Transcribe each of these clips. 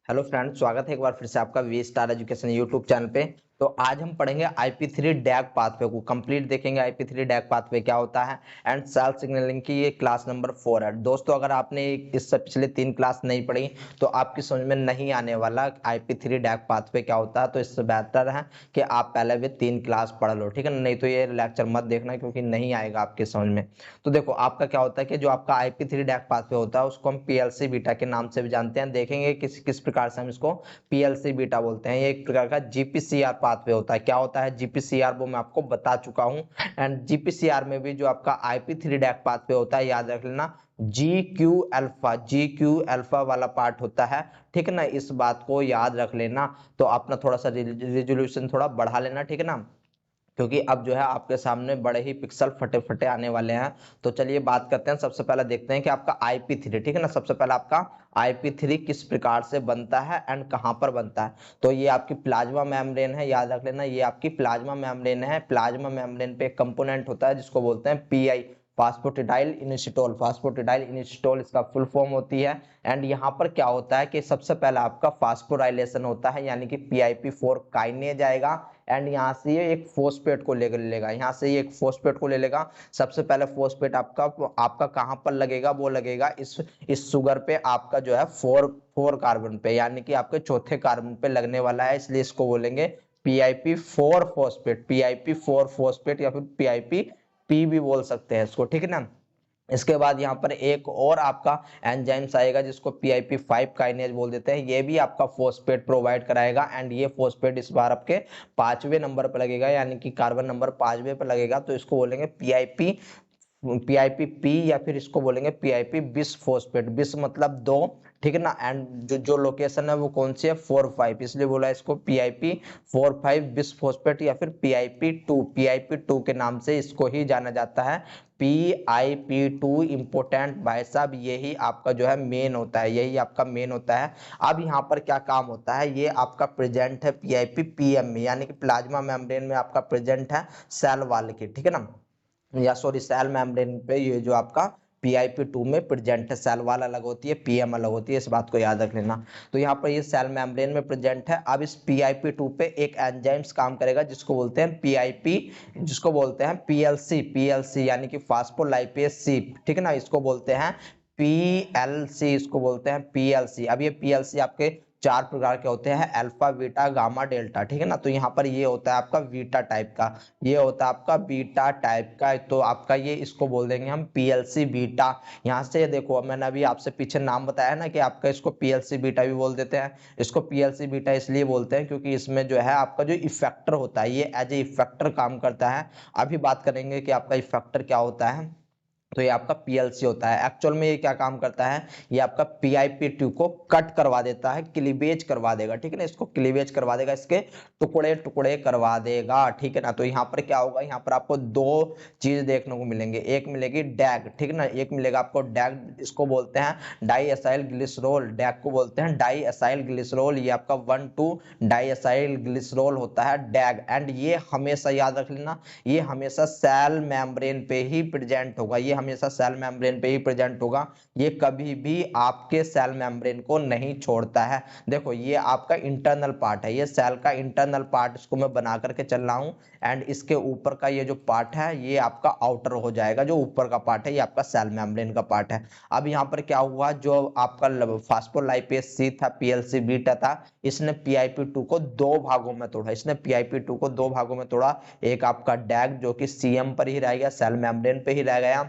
Hello friends, स्वागत है एक बार फिर से आपका V Star Education YouTube channel पे। तो आज हम पढ़ेंगे IP3 डैग पाथवे को कंप्लीट देखेंगे। IP3 डैग पाथवे क्या होता है एंड सेल सिग्नलिंग की ये क्लास नंबर 4 है। दोस्तों, अगर आपने इससे पिछले 3 क्लास नहीं पढ़ी तो आपकी समझ में नहीं आने वाला IP3 डैग पाथवे क्या होता है। तो इससे बेहतर है कि आप पहले भी 3 क्लास पढ़ लो, ठीक है ना। नहीं तो ये लेक्चर मत देखना क्योंकि नहीं आएगा आपके समझ में। तो देखो, आपका क्या होता है कि जो आपका IP3 डैग पाथवे होता है उसको हम PLC बीटा के नाम से भी जानते हैं। देखेंगे किस किस प्रकार से हम इसको PLC बीटा बोलते हैं। ये एक प्रकार का GPCR पाथवे होता है। क्या होता है GPCR, वो मैं आपको बता चुका हूं। एंड GPCR में भी जो आपका IP3 डैग पाथवे होता है, याद रख लेना, जी क्यू अल्फा वाला पार्ट होता है, ठीक है ना। इस बात को याद रख लेना। तो अपना थोड़ा सा रिजोल्यूशन थोड़ा बढ़ा लेना, ठीक है ना, क्योंकि अब जो है आपके सामने बड़े ही पिक्सल फटे फटे आने वाले हैं। तो चलिए बात करते हैं। सबसे पहले देखते हैं कि आपका IP3, ठीक है ना। सबसे पहले आपका IP3 किस प्रकार से बनता है एंड कहां पर बनता है। तो ये आपकी प्लाज्मा मेम्ब्रेन है, याद रख लेना, ये आपकी प्लाज्मा मेम्ब्रेन है। प्लाज्मा मेम्ब्रेन पे एक कंपोनेंट होता है जिसको बोलते हैं PI, फास्फोटिडाइल इनिसिटोल। फास्फोटिडाइल इनिसिटोल इसका फुल फॉर्म होती है। एंड यहाँ पर क्या होता है कि सबसे पहले आपका फास्फोराइलेशन होता है, यानी कि PIP4 काइनेज आएगा। एंड यहाँ से ये एक फोस्फेट को ले लेगा, यहाँ से ये एक फोस्फेट को ले लेगा। सबसे पहले फोस्फेट आपका आपका कहाँ पर लगेगा, वो लगेगा इस शुगर पे, आपका जो है फोर फोर कार्बन पे, यानी कि आपके चौथे कार्बन पे लगने वाला है। इसलिए इसको बोलेंगे PIP4 फोस्फेट, PIP4 फोस्फेट, या फिर PIP भी बोल सकते हैं इसको, ठीक है ना। इसके बाद यहाँ पर एक और आपका एंजाइम्स आएगा जिसको PIP5 काइनेज बोल देते हैं। ये भी आपका फोस्फेट प्रोवाइड कराएगा। एंड ये फोस्फेट इस बार आपके 5वें नंबर पर लगेगा, यानी कि कार्बन नंबर 5वें पर लगेगा। तो इसको बोलेंगे PIP या फिर इसको बोलेंगे PIP बिस फोस्फेट। बिस मतलब दो, ठीक है ना। एंड जो जो लोकेशन है वो कौन सी है, 4 5, इसलिए बोला इसको PIP4 5 बिस फोस्फेट, या फिर PIP2 के नाम से इसको ही जाना जाता है। PIP2 इंपोर्टेंट भाई साहब, यही आपका जो है मेन होता है, यही आपका मेन होता है। अब यहाँ पर क्या काम होता है, ये आपका प्रेजेंट है PIP-PM में, यानी कि प्लाज्मा मेम्ब्रेन में आपका प्रेजेंट है सेल वाल की, ठीक है ना, या सॉरी सेल मेम्ब्रेन पे। ये जो आपका PIP2 में प्रेजेंट है, सेल वाल अलग होती है, PM अलग होती है, इस बात को याद रख लेना। तो यहाँ पर ये सेल मेम्ब्रेन में प्रेजेंट है। अब इस PIP2 पे एक एंजाइम्स काम करेगा जिसको बोलते हैं PIP, जिसको बोलते हैं PLC यानी कि फास्फोलाइपेज सी, ठीक है ना। इसको बोलते हैं PLC, इसको बोलते हैं PLC। अब ये PLC आपके 4 प्रकार के होते हैं, अल्फा बीटा गामा डेल्टा, ठीक है ना। तो यहाँ पर ये होता है आपका बीटा टाइप का, ये होता है आपका बीटा टाइप का। तो आपका ये इसको बोल देंगे हम PLC बीटा। यहाँ से देखो, मैंने अभी आपसे पीछे नाम बताया ना कि आपका इसको PLC बीटा भी बोल देते हैं। इसको PLC बीटा इसलिए बोलते हैं क्योंकि इसमें जो है आपका जो इफेक्टर होता है, ये एज ए इफेक्टर काम करता है। अभी बात करेंगे कि आपका इफेक्टर क्या होता है। तो ये आपका PLC होता है। एक्चुअल में ये क्या काम करता है, ये आपका PIP2 को कट करवा देता है, क्लीवेज करवा देगा, ठीक है ना। इसको क्लीवेज करवा देगा, इसके टुकड़े टुकड़े करवा देगा, ठीक है ना। तो यहाँ पर क्या होगा, यहाँ पर आपको दो चीज देखने को मिलेंगे। एक मिलेगी डैग, ठीक है ना, एक मिलेगा आपको डैग। इसको बोलते हैं डाई एसाइल ग्लिसरॉल, डैग को बोलते हैं डाई एसाइल ग्लिसरॉल। ये आपका 1,2 डाई एसाइल ग्लिसरॉल होता है डैग। एंड ये हमेशा याद रख लेना, ये हमेशा सेल मेम्ब्रेन पे ही प्रेजेंट होगा, ये हमेशा सेल मेम्ब्रेन पे ही प्रेजेंट होगा। ये कभी भी आपके सेल मेम्ब्रेन को नहीं छोड़ता है। देखो, ये आपका इंटरनल पार्ट है, ये सेल का इंटरनल पार्ट, इसको मैं बना करके चल रहा हूं। एंड इसके ऊपर का ये जो पार्ट है ये आपका आउटर हो जाएगा, जो ऊपर का पार्ट है ये आपका सेल मेम्ब्रेन का पार्ट है। अब यहाँ पर क्या हुआ, जो आपका फास्फोलाइपेज सी था, PLC बीटा था, इसने PIP2 को दो भागों में तोड़ा, इसने PIP2 को दो भागों में तोड़ा। एक आपका डैग जो कि CM पर ही रह गया, सेल मेम्ब्रेन पे ही रह गया।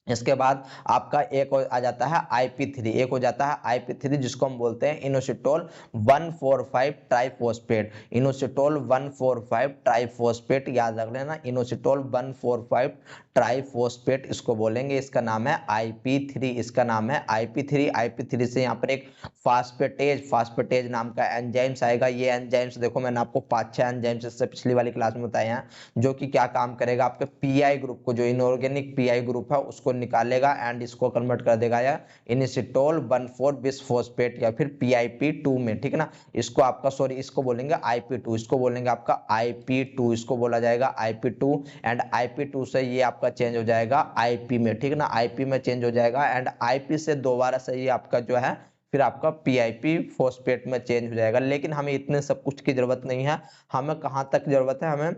इसके बाद आपका एक आ जाता है IP3, एक हो जाता है IP3 जिसको हम बोलते हैं इनोसिटोल 145 ट्राइफॉस्फेट। इनोसिटोल 145 ट्राइफॉस्फेट, याद रख लेना, इनोसिटोल 145 ट्राइफॉस्फेट इसको बोलेंगे। इसका नाम है IP3, इसका नाम है IP3। IP3 से यहाँ पर एक फास्फेटेज नाम का एंजाइम्स आएगा। ये एंजाइम्स देखो, मैंने आपको 5-6 एंजाइम्स इससे पिछली वाली क्लास में बताए हैं, जो कि क्या काम करेगा, आपके PI ग्रुप को, जो इनऑर्गेनिक PI ग्रुप है उसको निकालेगा एंड इसको कन्वर्ट कर देगा या इनिसिटोल 1,4 बिसफॉस्फेट या फिर PIP2 में, ठीक है ना। इसको आपका सॉरी इसको बोलेंगे IP2, इसको बोलेंगे आपका IP2, इसको बोला जाएगा IP2। एंड IP2 से ये आपका चेंज हो जाएगा IP में, ठीक है ना, IP में चेंज हो जाएगा। एंड IP से दोबारा से ये आपका जो है फिर आपका पीआईपी फॉस्फेट में चेंज हो जाएगा। लेकिन हमें इतने सब कुछ की जरूरत नहीं है, हमें कहाँ तक जरूरत है, हमें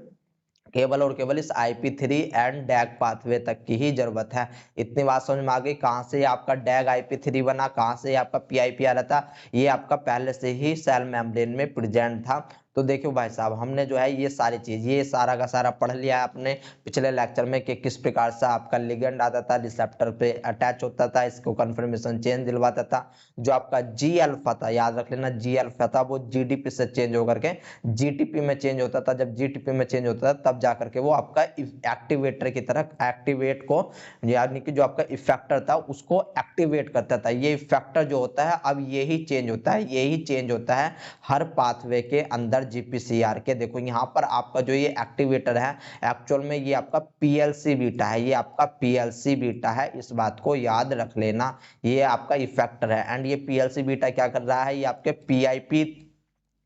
केवल और केवल इस IP3 एंड डैग पाथवे तक की ही जरूरत है। इतनी बात समझ में आ गई, कहाँ से आपका डैग IP3 बना, कहाँ से आपका PIP आ रहा था, ये आपका पहले से ही सेल मेम्ब्रेन में प्रेजेंट था। तो देखियो भाई साहब, हमने जो है ये सारी चीज, ये सारा का सारा पढ़ लिया है आपने पिछले लेक्चर में कि किस प्रकार से आपका लिगेंड आता था, रिसेप्टर पे अटैच होता था, इसको कंफर्मेशन चेंज दिलवाता था। जो आपका जी अल्फा था, याद रख लेना, जी अल्फा था वो GDP से चेंज होकर के GTP में चेंज होता था। जब GTP में चेंज होता था तब जाकर के वो आपका एक्टिवेटर की तरह एक्टिवेट को, यानी कि जो आपका इफेक्टर था उसको एक्टिवेट करता था। ये इफेक्टर जो होता है अब यही चेंज होता है, यही चेंज होता है हर पाथवे के अंदर GPCR के। देखो यहाँ पर आपका जो ये एक्टिवेटर है एक्चुअल में ये आपका PLC बीटा है, ये आपका PLC बीटा है, इस बात को याद रख लेना। ये आपका इफेक्टर है एंड ये PLC बीटा क्या कर रहा है, ये आपके PIP,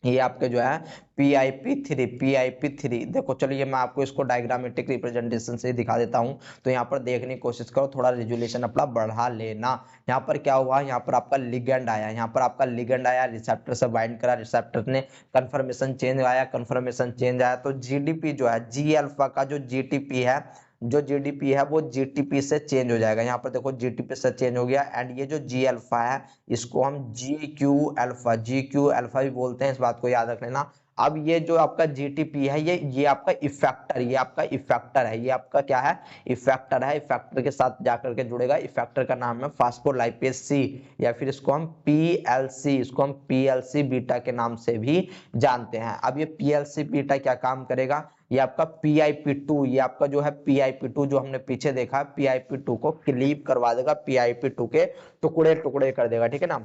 ये आपके जो है PIP3 देखो, चलिए मैं आपको इसको डायग्रामेटिक रिप्रेजेंटेशन से दिखा देता हूं। तो यहाँ पर देखने की कोशिश करो, थोड़ा रिजोल्यूशन अपना बढ़ा लेना। यहाँ पर क्या हुआ, यहाँ पर आपका लिगेंड आया, यहाँ पर आपका लिगेंड आया, रिसेप्टर से बाइंड करा, रिसेप्टर ने कंफर्मेशन चेंज आया, कंफर्मेशन चेंज आया तो GDP जो है, जी अल्फा का जो GTP है, जो GDP है वो GTP से चेंज हो जाएगा। यहाँ पर देखो GTP से चेंज हो गया एंड ये जो जी अल्फा है इसको हम GQ अल्फा भी बोलते हैं, इस बात को याद रख लेना। अब ये जो आपका GTP है, ये आपका इफेक्टर, ये आपका इफेक्टर है, ये आपका क्या है, इफेक्टर है। इफेक्टर के साथ जाकर के जुड़ेगा, इफेक्टर का नाम है फास्फोलाइपेज C, या फिर इसको हम PLC, इसको हम PLC बीटा के नाम से भी जानते हैं। अब ये PLC बीटा क्या काम करेगा, ये आपका PIP2, ये आपका जो है PIP2 जो हमने पीछे देखा, PIP2 को क्लीव करवा देगा, PIP2 के टुकड़े टुकड़े कर देगा, ठीक है ना।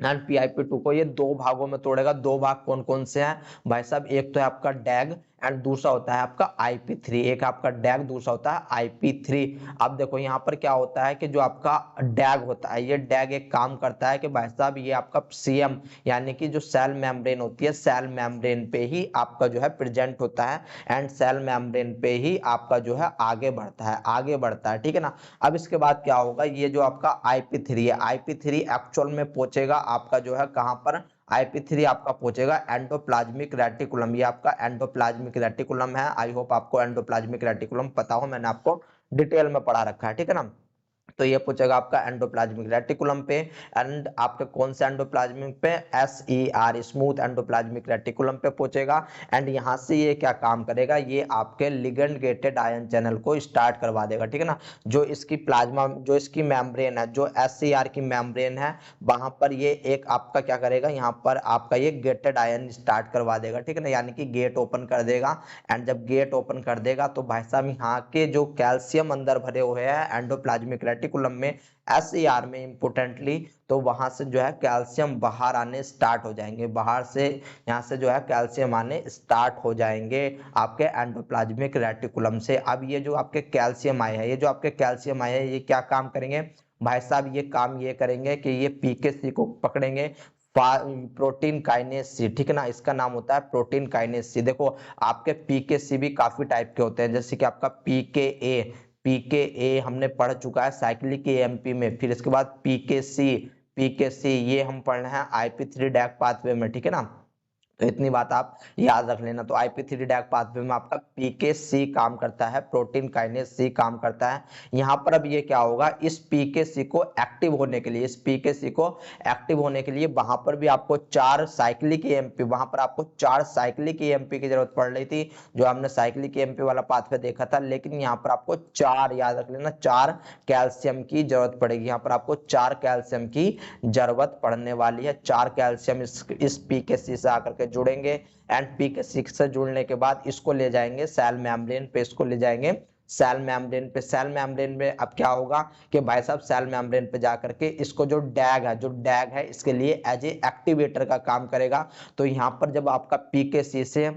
एंड PIP2 को ये दो भागों में तोड़ेगा। दो भाग कौन कौन से हैं भाई साहब, एक तो है आपका डैग एंड दूसरा होता है आपका IP3। एक आपका डैग, दूसरा होता है IP3। अब देखो यहाँ पर क्या होता है कि जो आपका डैग होता है, ये डैग एक काम करता है कि भाई साहब ये आपका CM यानी कि जो सेल मेम्ब्रेन होती है, सेल मेम्ब्रेन पे ही आपका जो है प्रेजेंट होता है एंड सेल मेम्ब्रेन पे ही आपका जो है आगे बढ़ता है, आगे बढ़ता है, ठीक है ना। अब इसके बाद क्या होगा, ये जो आपका IP3 है, IP3 एक्चुअल में पहुंचेगा आपका जो है कहां पर, IP3 आपका पहुंचेगा एंडोप्लाज्मिक रेटिकुलम। ये आपका एंडोप्लाज्मिक रेटिकुलम है। आई होप आपको एंडोप्लाज्मिक रेटिकुलम पता हो, मैंने आपको डिटेल में पढ़ा रखा है, ठीक है ना। तो ये पूछेगा आपका एंडोप्लाज्मिक रेटिकुलम पे एंड आपके कौन से एंडोप्लाज्मिक पे, SER स्मूथ एंडोप्लाज्मिक रेटिकुलम पे पहुंचेगा एंड यहां से ये क्या काम करेगा, ये आपके लिगेंड गेटेड आयन चैनल को स्टार्ट करवा देगा, ठीक है ना। जो इसकी प्लाज्मा, जो इसकी मेम्ब्रेन है, जो SER की मेम्ब्रेन है, वहां पर ये एक आपका क्या करेगा, यहाँ पर आपका ये गेटेड आयन स्टार्ट करवा देगा, ठीक है ना, यानी कि गेट ओपन कर देगा। एंड जब गेट ओपन कर देगा तो भाई साहब यहाँ के जो कैल्शियम अंदर भरे हुए हैं एंडोप्लाज्मिक रेटिकुलम में, SER में इंपोर्टेंटली, तो वहां से जो है कैल्शियम बाहर आने स्टार्ट हो जाएंगे, बाहर से यहाँ से जो है कैल्शियम आने स्टार्ट हो जाएंगे आपके एंडोप्लाज्मिक रेटिकुलम से। अब ये जो आपके कैल्शियम आए हैं, ये जो आपके कैल्शियम आए हैं, ये क्या काम करेंगे भाई साहब, ये काम ये करेंगे कि ये PKC को पकड़ेंगे, प्रोटीन काइनेज C, ठीक है ना, इसका नाम होता है प्रोटीन काइनेज C। देखो आपके PKC भी काफी टाइप के होते हैं, जैसे कि आपका PKA हमने पढ़ चुका है साइक्लिक AMP में, फिर इसके बाद PKC ये हम पढ़ रहे हैं IP3 डैग पाथवे में, ठीक है ना। तो इतनी बात आप याद रख लेना। तो IP3 डैग पाथवे में आपका PKC काम करता है, प्रोटीन काइनेज C काम करता है। यहाँ पर अब ये क्या होगा, इस PKC को एक्टिव होने के लिए, इस PKC को एक्टिव होने के लिए वहां पर भी आपको 4 साइक्लिक AMP, वहां पर आपको 4 साइक्लिक AMP की जरूरत पड़ रही थी, जो हमने साइक्लिक AMP वाला पाथवे देखा था। लेकिन यहाँ पर आपको 4 याद रख लेना, 4 कैल्शियम की जरूरत पड़ेगी। यहाँ पर आपको 4 कैल्शियम की जरूरत पड़ने वाली है। 4 कैल्शियम इस PKC से आकर के जुड़ेंगे एंड PKC से जुड़ने के बाद इसको ले जाएंगे सेल मेम्ब्रेन पे, इसको ले जाएंगे सेल मेम्ब्रेन पे। सेल मेम्ब्रेन में अब क्या होगा कि भाई साहब सेल मेम्ब्रेन पे जाकर के इसको जो डैग है, जो डैग है इसके लिए एज ए एक्टिवेटर का काम करेगा। तो यहाँ पर जब आपका PKC से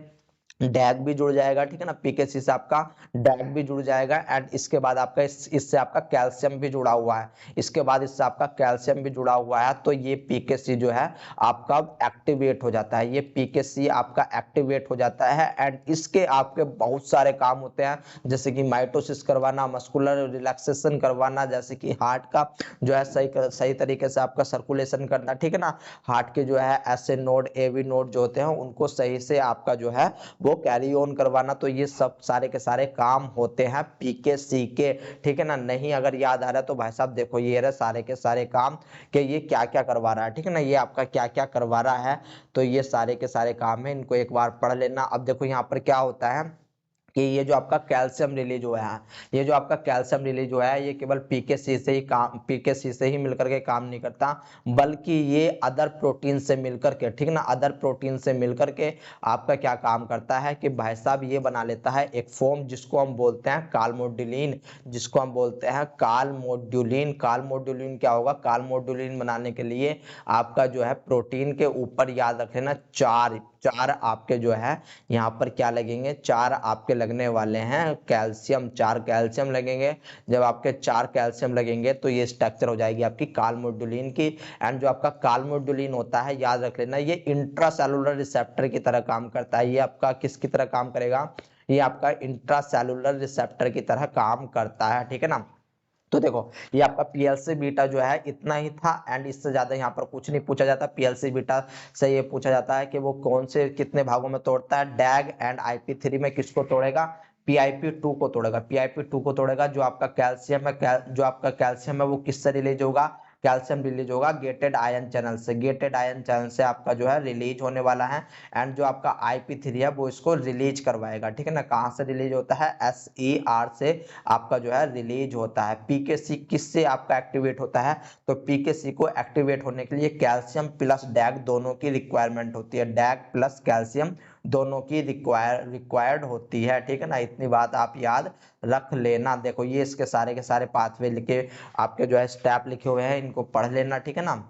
डैग भी जुड़ जाएगा, ठीक है ना, पीकेसी से आपका डैग भी जुड़ जाएगा। एंड इसके बाद आपका इससे आपका कैल्शियम भी जुड़ा हुआ है, इसके बाद इससे आपका कैल्शियम भी जुड़ा हुआ है, तो ये पीकेसी जो है आपका एक्टिवेट हो जाता है, ये पीकेसी आपका एक्टिवेट हो जाता है। एंड इसके आपके बहुत सारे काम होते हैं, जैसे कि माइटोसिस करवाना, मस्कुलर रिलैक्सेशन करवाना, जैसे कि हार्ट का जो है सही तरीके से आपका सर्कुलेशन करना, ठीक है ना, हार्ट के जो है एसए नोड एवी नोड जो होते हैं उनको सही से आपका जो है वो कैरी ऑन करवाना। तो ये सब सारे के सारे काम होते हैं पीकेसी के, ठीक है ना। नहीं अगर याद आ रहा है तो भाई साहब देखो ये रहे सारे के सारे काम कि ये क्या क्या करवा रहा है, ठीक है ना, ये आपका क्या क्या करवा रहा है। तो ये सारे के सारे काम है, इनको एक बार पढ़ लेना। अब देखो यहाँ पर क्या होता है कि ये जो आपका कैल्शियम रिलीज हुआ है, ये जो आपका कैल्शियम रिलीज हुआ है, ये केवल पीकेसी से ही काम, पीकेसी से ही मिलकर के काम नहीं करता, बल्कि ये अदर प्रोटीन से मिलकर के, ठीक ना, अदर प्रोटीन से मिलकर के आपका क्या काम करता है कि भाई साहब ये बना लेता है एक फॉर्म जिसको हम बोलते हैं कालमोड्यूलिन, जिसको हम बोलते हैं कालमोड्यूलिन। कालमोड्यूलिन क्या होगा, कालमोड्यूलिन बनाने के लिए आपका जो है प्रोटीन के ऊपर याद रख लेना चार चार आपके जो है यहाँ पर क्या लगेंगे, चार आपके लगने वाले हैं कैल्शियम, चार कैल्शियम लगेंगे। जब आपके चार कैल्शियम लगेंगे तो ये स्ट्रक्चर हो जाएगी आपकी कालमोड्यूलिन की। एंड जो आपका कालमोड्यूलिन होता है याद रख लेना ये इंट्रासेलुलर रिसेप्टर की तरह काम करता है। ये आपका किसकी तरह काम करेगा, ये आपका इंट्रासेलुलर रिसेप्टर की तरह काम करता है, ठीक है ना। तो देखो ये आपका पीएलसी बीटा जो है इतना ही था, एंड इससे ज्यादा यहाँ पर कुछ नहीं पूछा जाता। पीएलसी बीटा से ये पूछा जाता है कि वो कौन से कितने भागों में तोड़ता है, डैग एंड आईपी3 में किसको तोड़ेगा, पीआईपी2 को तोड़ेगा, पीआईपी2 को तोड़ेगा। जो आपका कैल्शियम है जो आपका कैल्शियम है वो किससे रिलीज होगा, कैल्शियम रिलीज होगा गेटेड आयन चैनल से, गेटेड आयन चैनल से आपका जो है रिलीज होने वाला है। एंड जो आपका आईपी3 है वो इसको रिलीज करवाएगा, ठीक है ना। कहाँ से रिलीज होता है, एसईआर से आपका जो है रिलीज होता है। पीकेसी किससे आपका एक्टिवेट होता है, तो पीकेसी को एक्टिवेट होने के लिए कैल्शियम प्लस डैग दोनों की रिक्वायरमेंट होती है, डैग प्लस कैल्शियम दोनों की रिक्वायर्ड होती है, ठीक है ना। इतनी बात आप याद रख लेना। देखो ये इसके सारे के सारे पाथवे लिखे आपके जो है स्टेप लिखे हुए हैं, इनको पढ़ लेना, ठीक है ना।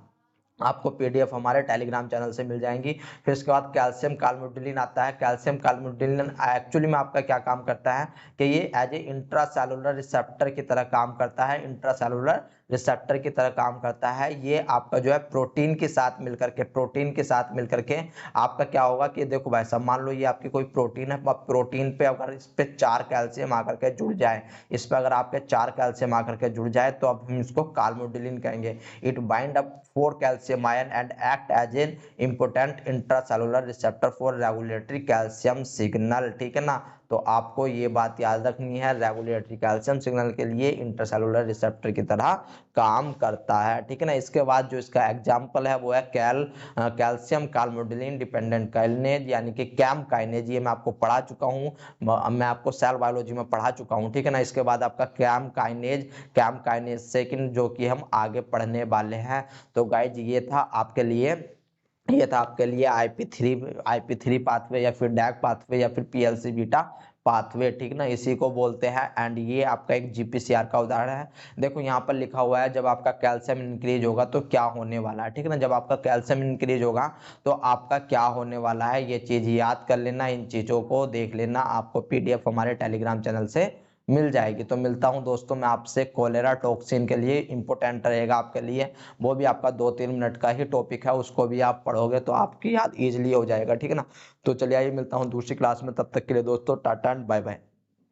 आपको पीडीएफ हमारे टेलीग्राम चैनल से मिल जाएंगी। फिर इसके बाद कैल्शियम कार्बोनिल आता है। कैल्शियम कार्बोनिल एक्चुअली में आपका क्या काम करता है कि ये एज ए इंट्रासेलुलर रिसेप्टर की तरह काम करता है, इंट्रासेलुलर रिसेप्टर की तरह काम करता है। ये आपका जो है प्रोटीन के साथ मिलकर के, प्रोटीन के साथ मिलकर के आपका क्या होगा कि देखो भाई साहब मान लो ये आपकी कोई प्रोटीन है, प्रोटीन पे अगर इस पे 4 कैल्शियम आकर के जुड़ जाए, इस पे अगर आपके 4 कैल्शियम आकर के जुड़ जाए तो अब हम इसको कार्बोनिल कहेंगे। It bind up 4 calcium ion and act as an important intracellular receptor for regulatory calcium signal, ठीक है ना। तो आपको ये बात याद रखनी है, रेगुलेटरी कैल्शियम सिग्नल के लिए इंट्रासेलुलर रिसेप्टर की तरह काम करता है, ठीक है ना। इसके बाद जो इसका एग्जांपल है वो है कैल्शियम कार्बोनिल डिपेंडेंट काइनेज यानी कि कैम काइनेज। ये मैं आपको पढ़ा चुका हूँ, मैं आपको सेल बायोलॉजी में पढ़ा चुका हूँ, ठीक है ना। इसके बाद आपका कैम काइनेज सेकंड जो कि हम आगे पढ़ने वाले हैं। तो गाइज ये था आपके लिए, ये था आपके लिए आईपी3 पाथवे या फिर डैग पाथवे या फिर पीएलसी बीटा पाथवे, ठीक ना, इसी को बोलते हैं। एंड ये आपका एक जीपीसीआर का उदाहरण है। देखो यहाँ पर लिखा हुआ है जब आपका कैल्शियम इंक्रीज होगा तो क्या होने वाला है, ठीक है ना। जब आपका कैल्शियम इंक्रीज होगा तो आपका क्या होने वाला है, ये चीज याद कर लेना, इन चीजों को देख लेना। आपको पीडीएफ हमारे टेलीग्राम चैनल से मिल जाएगी। तो मिलता हूं दोस्तों मैं आपसे कोलेरा टॉक्सिन के लिए, इंपोर्टेंट रहेगा आपके लिए, वो भी आपका 2-3 मिनट का ही टॉपिक है, उसको भी आप पढ़ोगे तो आपकी याद इजीली हो जाएगा, ठीक है ना। तो चलिए आइए मिलता हूं दूसरी क्लास में, तब तक के लिए दोस्तों टाटा एंड बाय बाय।